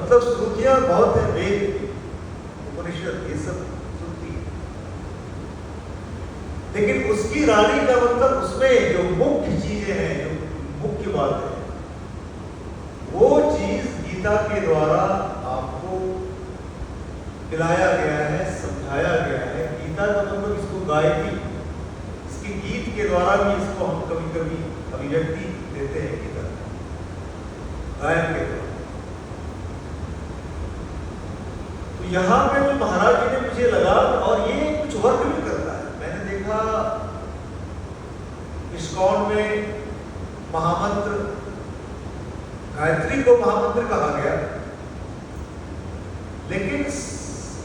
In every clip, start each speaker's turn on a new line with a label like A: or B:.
A: मतलब श्रुतियां बहुत है, वेद उपनिषद ये सब श्रुति, लेकिन उसकी रानी का मतलब उसमें जो मुख्य चीजें हैं, जो मुख्य बात है, वो चीज गीता के द्वारा आपको दिलाया गया है, समझाया गया है। गीता का मतलब इसको गायकी, इसके गीत के द्वारा भी इसको हम कभी कभी अभिव्यक्ति देते हैं गीता गायन के द्वारा। तो यहाँ पे जो महाराज जी ने मुझे लगा, और ये कुछ वर्क भी करता है, मैंने देखा इस्कॉन में महामंत्र, गायत्री को महामंत्र कहा गया, लेकिन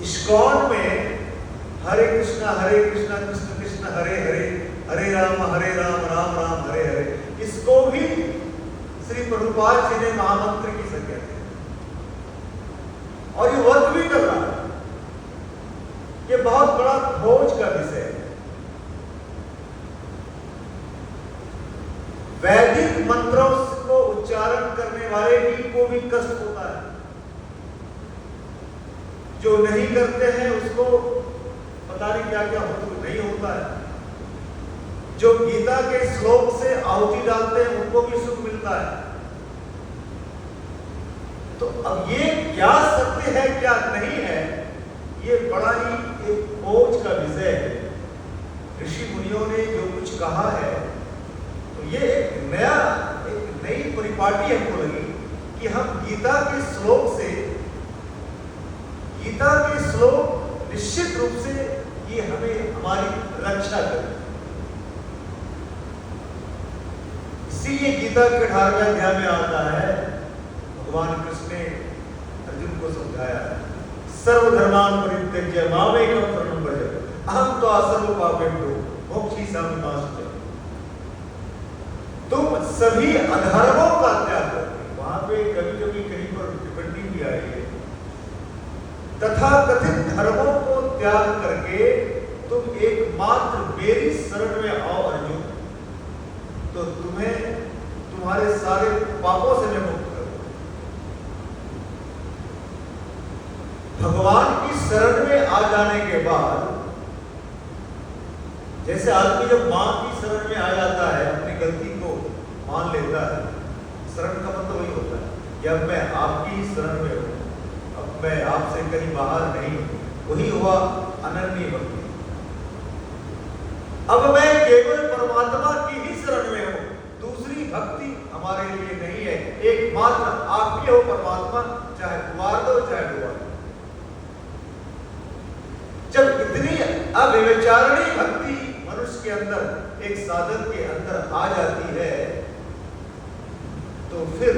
A: इस्कॉन में हरे कृष्णा कृष्ण कृष्ण हरे हरे, हरे राम राम राम हरे हरे, इसको भी श्री प्रभुपाद जी ने महामंत्र की संज्ञा दी और ये वर्क भी कर रहा है। ये बहुत बड़ा खोज का विषय है। वैदिक मंत्रों को उच्चारण करने वाले को भी कष्ट होता है, जो नहीं करते हैं उसको पता नहीं क्या क्या नहीं होता है, जो गीता के श्लोक से आहुति डालते हैं उनको भी सुख मिलता है। तो अब ये क्या सत्य है क्या नहीं है, ये बड़ा ही एक खोज का विषय है। ऋषि मुनियों ने जो कुछ कहा है, तो ये एक नई परिपाटी हमको लगी कि हम गीता के श्लोक निश्चित रूप से ये हमें हमारी रक्षा करें। इसीलिए गीता के 18वें अध्याय में आता है, भगवान कृष्ण ने अर्जुन को समझाया, सर्वधर्मान परित्यज्य मामेकं शरणं व्रज अहं त्वा सर्वपापेभ्यो मोक्षयिष्यामि मा शुचः। तुम सभी अधर्मों का त्याग करके, वहां पे कभी कभी कहीं पर टिप्पणी भी आई है, तथा कथित धर्मों को त्याग करके तुम एकमात्र मेरी शरण में आओ अर्जुन, तो तुम्हें तुम्हारे सारे पापों से मैं मुक्त करूंगा। भगवान की शरण में आ जाने के बाद, जैसे आदमी जब मां की शरण में आ जाता है, अपनी गलती को मान लेता है, शरण का मतलब वही होता है कि अब मैं आपकी ही शरण में हूं, अब मैं आपसे कहीं बाहर नहीं हूं, वही हुआ अनन्य भक्ति। अब मैं केवल परमात्मा की ही शरण में हूं, दूसरी भक्ति हमारे लिए नहीं है, एकमात्र आप ही हो परमात्मा, चाहे कुंवार दो चाहे डुबा दो। जब इतनी अव्यभिचारिणी भक्ति मनुष्य के अंदर, एक साधक के अंदर आ जाती है, तो फिर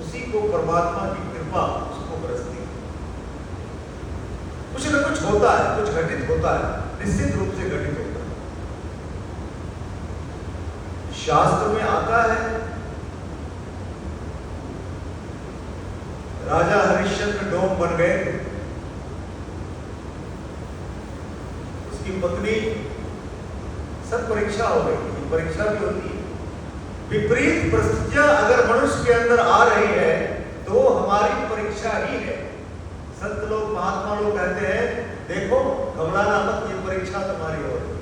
A: उसी को परमात्मा की कृपा उसको बरसती है। कुछ न कुछ होता है, कुछ घटित होता है, निश्चित रूप से घटित होता है। शास्त्र में आता है, राजा हरिश्चंद्र डोम बन गए, उसकी पत्नी, सब परीक्षा हो गई, परीक्षा भी होती है। विपरीत परिस्थितियां अगर मनुष्य के अंदर आ रही है तो वो हमारी परीक्षा ही है। संत लोग, महात्मा लोग कहते हैं, देखो घबराना मत, ये परीक्षा तुम्हारी हो रही है।